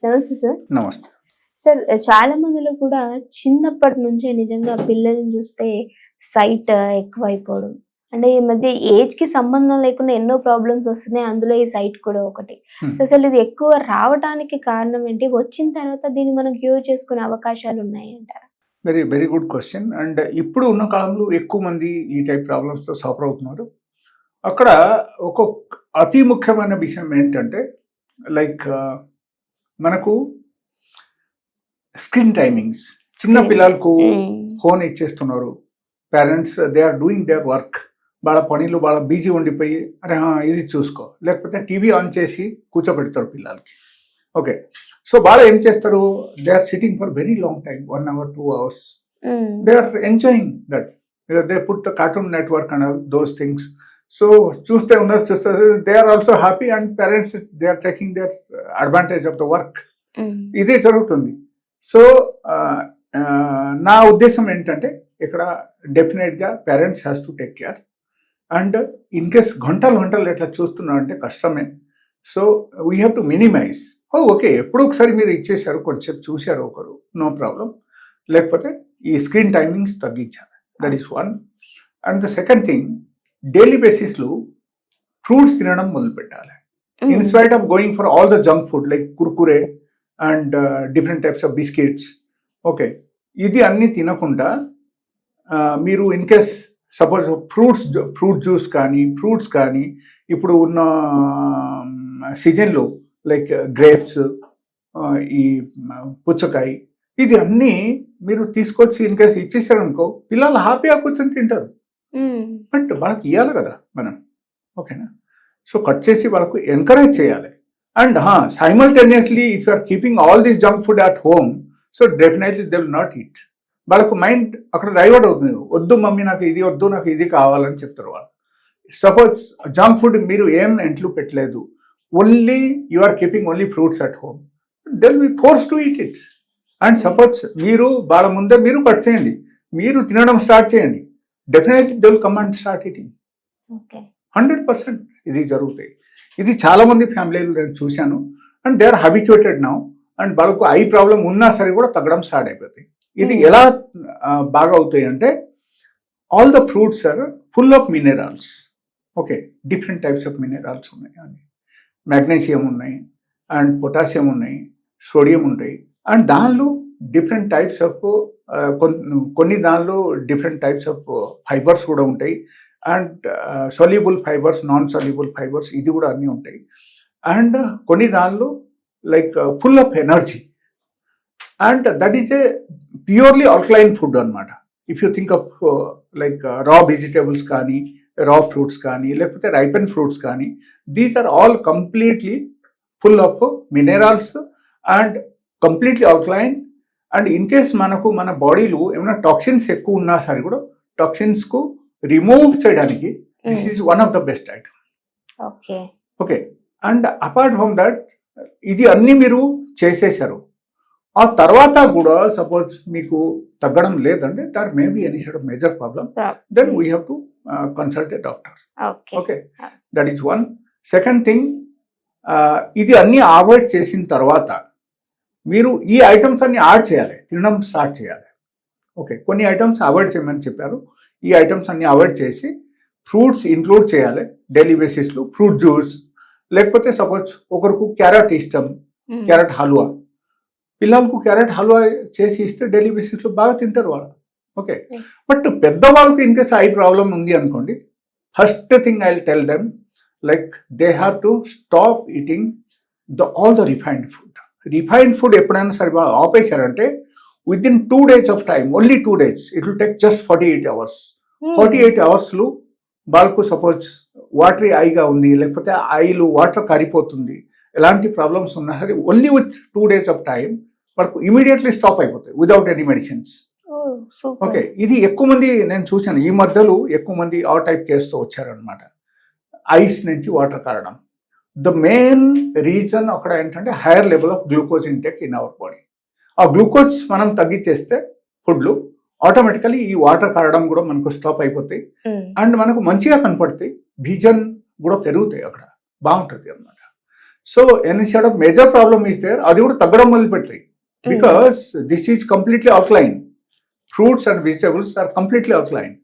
నమస్తే సార్. నమస్తే. సార్ చాలా మందిలో కూడా చిన్నప్పటి నుంచే నిజంగా పిల్లల్ని చూస్తే సైట్ ఎక్కువైపోవడం. అంటే ఈ మధ్య ఏజ్‌కి సంబంధం లేకుండా ఎన్నో ప్రాబ్లమ్స్ వస్తున్నాయి. అందులో ఈ సైట్ కూడా ఒకటి. సో, అసలు ఇది ఎక్కువ రావటానికి కారణం ఏంటి? వచ్చిన తర్వాత దీన్ని మనం క్యూర్ చేసుకునే అవకాశాలు ఉన్నాయంటారా? Very very good question. And ఇప్పుడు ఉన్న కాలంలో ఎక్కువ మంది ఈ టైప్ ప్రాబ్లమ్స్తో సఫర్ అవుతున్నారు. అక్కడ ఒక అతి ముఖ్యమైన విషయం ఏంటంటే లైక్ మనకు స్క్రీన్ టైమింగ్స్. చిన్న పిల్లలకు ఫోన్ ఇచ్చేస్తున్నారు. Parents they are doing their work. వాళ్ళ పనిలో వాళ్ళ బిజీ ఉండిపోయి అరే ఇది చూసుకో, లేకపోతే టీవీ ఆన్ చేసి కూర్చోబెడతారు పిల్లలకి. ఓకే, సో వాళ్ళు ఏం చేస్తారు, they are sitting for very long time, 1 hour 2 hours. They are enjoying that. They put the cartoon network and those things. So చూస్తే they are also happy and parents they are taking their advantage of the work. ఇదే జరుగుతుంది. So నా ఉద్దేశం ఏంటంటే ఇక్కడ డెఫినెట్గా parents has to take care. And in case గంటలు ఎట్లా చూస్తున్నా అంటే కష్టమే. So we have to minimize. Okay, ఎప్పుడో ఒకసారి మీరు ఇచ్చేసారు, కొంచెం చూశారు ఒకరు, నో ప్రాబ్లం. లేకపోతే ఈ స్క్రీన్ టైమింగ్స్ తగ్గించాలి. That is one. And the second thing, daily బేసిస్లో ఫ్రూట్స్ తినడం మొదలు పెట్టాలి. In spite of going for all the junk food like Kurkure and different types of biscuits. Okay, ఇది అన్నీ తినకుండా మీరు in case suppose fruit juice కానీ ఫ్రూట్స్ కానీ ఇప్పుడు ఉన్న సీజన్లో లైక్ గ్రేప్స్, ఈ పుచ్చకాయ, ఇది అన్నీ మీరు తీసుకొచ్చి ఇన్ కేస్ ఇచ్చేసారనుకో పిల్లలు హ్యాపీగా కూర్చొని తింటారు. బట్ వాళ్ళకి ఇవ్వాలి కదా మనం. ఓకేనా? సో కట్ చేసి వాళ్ళకు ఎంకరేజ్ చేయాలి. And simultaneously if you are keeping all this junk food at home, so definitely they will not eat. వాళ్ళకు మైండ్ అక్కడ డైవర్ట్ అవుతుంది. వద్దు మమ్మీ, నాకు ఇది వద్దు, నాకు ఇది కావాలని చెప్తారు వాళ్ళు. సపోజ్ జంక్ ఫుడ్ మీరు ఏం ఇంట్లో పెట్టలేదు, only you are keeping only fruits at home, they will be force to eat it. And suppose మీరు వాళ్ళ ముందే మీరు కట్ చేయండి, మీరు తినడం స్టార్ట్ చేయండి, definitely they will come and start eating. 100% ఇది జరుగుతాయి. ఇది చాలా మంది ఫ్యామిలీలు నేను చూశాను. And they are habituated now. And వాళ్ళకు ఐ ప్రాబ్లం ఉన్నా సరే కూడా తగ్గడం స్టార్ట్ అయిపోతాయి. ఇది ఎలా బాగా అవుతాయి అంటే all the fruits are full of minerals. Okay, different types of minerals ఉన్నాయి. అని మ్యాగ్నీషియం ఉన్నాయి, అండ్ పొటాషియం ఉన్నాయి, సోడియం ఉంటాయి. అండ్ దానిలో డిఫరెంట్ టైప్స్ ఆఫ్ కొన్ని దానిలో డిఫరెంట్ టైప్స్ ఆఫ్ ఫైబర్స్ కూడా ఉంటాయి. And soluble fibres, non soluble fibres, ఇది కూడా అన్నీ ఉంటాయి. అండ్ కొన్ని దానిలో like full of energy. And that is a purely alkaline food అనమాట. If you think of like raw vegetables కానీ, రా ఫ్రూట్స్ కానీ, లేకపోతే రైపెన్ ఫ్రూట్స్ కానీ, these are all completely full of minerals and completely alkaline. And in case మనకు మన బాడీలో ఏమైనా toxins ఎక్కువ ఉన్నా సరే కూడా టాక్సిన్స్కు రిమూవ్ చేయడానికి this is one of the best item. Okay, and apart from that ఇది అన్నీ మీరు చేసేసారు. ఆ తర్వాత కూడా సపోజ్ మీకు తగ్గడం లేదంటే there may be any side of major problem, then we have to consult a doctor. Okay, that is one. Second thing, ఇది అన్నీ అవాయిడ్ చేసిన తర్వాత మీరు ఈ ఐటమ్స్ అన్ని యాడ్ చేయాలి, తినడం స్టార్ట్ చేయాలి. ఓకే, కొన్ని ఐటమ్స్ అవాయిడ్ చేయమని చెప్పారు. ఈ ఐటమ్స్ అన్ని అవాయిడ్ చేసి ఫ్రూట్స్ ఇంక్లూడ్ చేయాలి డైలీ బేసిస్లో. ఫ్రూట్ జ్యూస్, లేకపోతే సపోజ్ ఒకరికి క్యారెట్ ఇష్టం, క్యారెట్ హల్వా, పిల్లలకు క్యారెట్ హల్వా చేసి ఇస్తే డైలీ బేసిస్లో బాగా తింటారు వాళ్ళు. ఓకే, బట్ పెద్దవాళ్ళకు ఇన్ కేస్ ఐ ప్రాబ్లం ఉంది అనుకోండి, first thing I will tell them like they have to stop eating all the refined food. Refined food ఎప్పుడైనా సరే ఆపేశారంటే within 2 days of time, only 2 days, it will take just 48 hours. 48 hours వాళ్ళకు suppose watery ఐగా ఉంది, లేకపోతే ఐలు water కరిపోతుంది, ఎలాంటి ప్రాబ్లమ్స్ ఉన్నా సరే only with 2 days of time వాళ్ళకు ఇమీడియట్లీ స్టాప్ అయిపోతాయి వితౌట్ ఎనీ మెడిసిన్స్. ఓకే, ఇది ఎక్కువ మంది నేను చూశాను ఈ మధ్యలో, ఎక్కువ మంది ఆ టైప్ కేసుతో వచ్చారనమాట. ఐస్ నుంచి వాటర్ కారడం. ద మెయిన్ రీజన్ అక్కడ ఏంటంటే higher level of glucose intake in our body. ఆ గ్లూకోజ్ మనం తగ్గించేస్తే ఫుడ్లు ఆటోమేటికలీ ఈ వాటర్ కారడం కూడా మనకు స్టాప్ అయిపోతాయి. అండ్ మనకు మంచిగా కనపడతాయి, విజన్ కూడా పెరుగుతాయి, అక్కడ బాగుంటుంది అనమాట. So any side of major problem is there, అది కూడా తగ్గడం మొదలు పెడతాయి. Because this is completely alkaline. Fruits and vegetables are completely alkaline.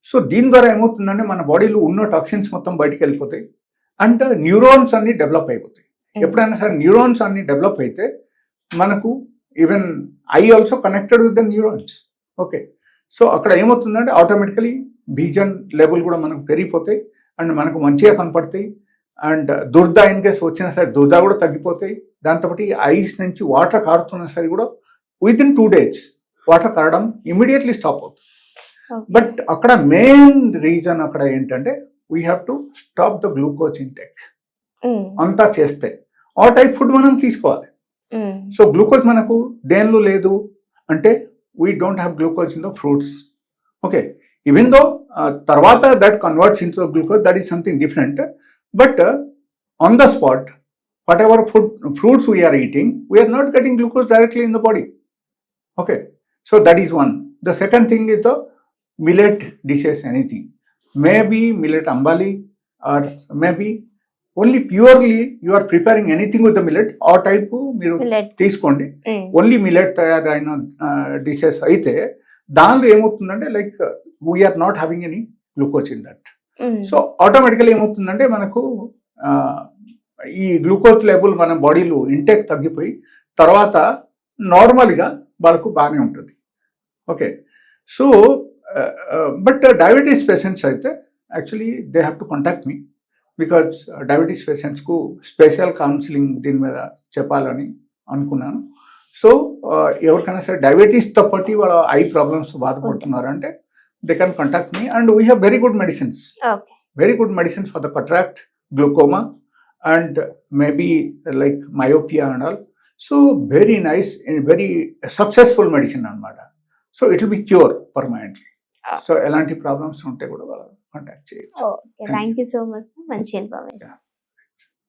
So దీని ద్వారా ఏమవుతుందంటే మన బాడీలో ఉన్న టాక్సిన్స్ మొత్తం బయటికి వెళ్ళిపోతాయి అండ్ న్యూరాన్స్ అన్ని డెవలప్ అయిపోతాయి. ఎప్పుడైనా సరే న్యూరాన్స్ అన్ని డెవలప్ అయితే మనకు even I also connected with the neurons. Okay, so అక్కడ ఏమవుతుందంటే ఆటోమేటికలీ బీజన్ లెవెల్ కూడా మనకు పెరిగిపోతాయి అండ్ మనకు మంచిగా కనపడతాయి. అండ్ దుర్ద ఇన్ కేసు వచ్చినా సరే దుర్ద కూడా తగ్గిపోతాయి. దాంతోపాటు ఐస్ నుంచి వాటర్ కారుతున్నా సరే కూడా విత్ ఇన్ 2 days వాటర్ కారడం ఇమీడియట్లీ స్టాప్ అవుతుంది. బట్ అక్కడ మెయిన్ రీజన్ అక్కడ ఏంటంటే we have to stop the glucose intake. అంతా చేస్తే ఆ టైప్ ఫుడ్ మనం తీసుకోవాలి. సో గ్లూకోజ్ మనకు దేనిలో లేదు అంటే we don't have glucose in the fruits. Okay, even though తర్వాత that converts into glucose, that is something different. But on the spot whatever fruits we are eating, we are not getting glucose directly in the body. Okay, so that is one. The second thing is the millet dishes, anything. Maybe millet ambali or maybe only purely you are preparing anything with the millet or type మీరు తీసుకోండి. Only millet తయారైన dishes అయితే దానిలో ఏమవుతుందంటే like we are not having any glucose in that. So automatically ఏమవుతుందంటే మనకు ఈ glucose level మన బాడీలో ఇంటేక్ తగ్గిపోయి తర్వాత నార్మల్గా వాళ్ళకు బాగానే ఉంటుంది. Okay, so but diabetes patients అయితే actually they have to contact me because diabetes పేషెంట్స్కు స్పెషల్ కౌన్సిలింగ్ దీని మీద చెప్పాలని అనుకున్నాను. సో ఎవరికైనా సరే డయాబెటీస్తో పాటు వాళ్ళ ఐ ప్రాబ్లమ్స్ బాధపడుతున్నారంటే they can contact me and we have very good medicines for the cataract, glaucoma and maybe like myopia and all. So very nice and very successful medicine anamata. So it will be cure permanently. So elanti problems unte kuda contact cheyachu. Okay, thank you so much. Manchi information.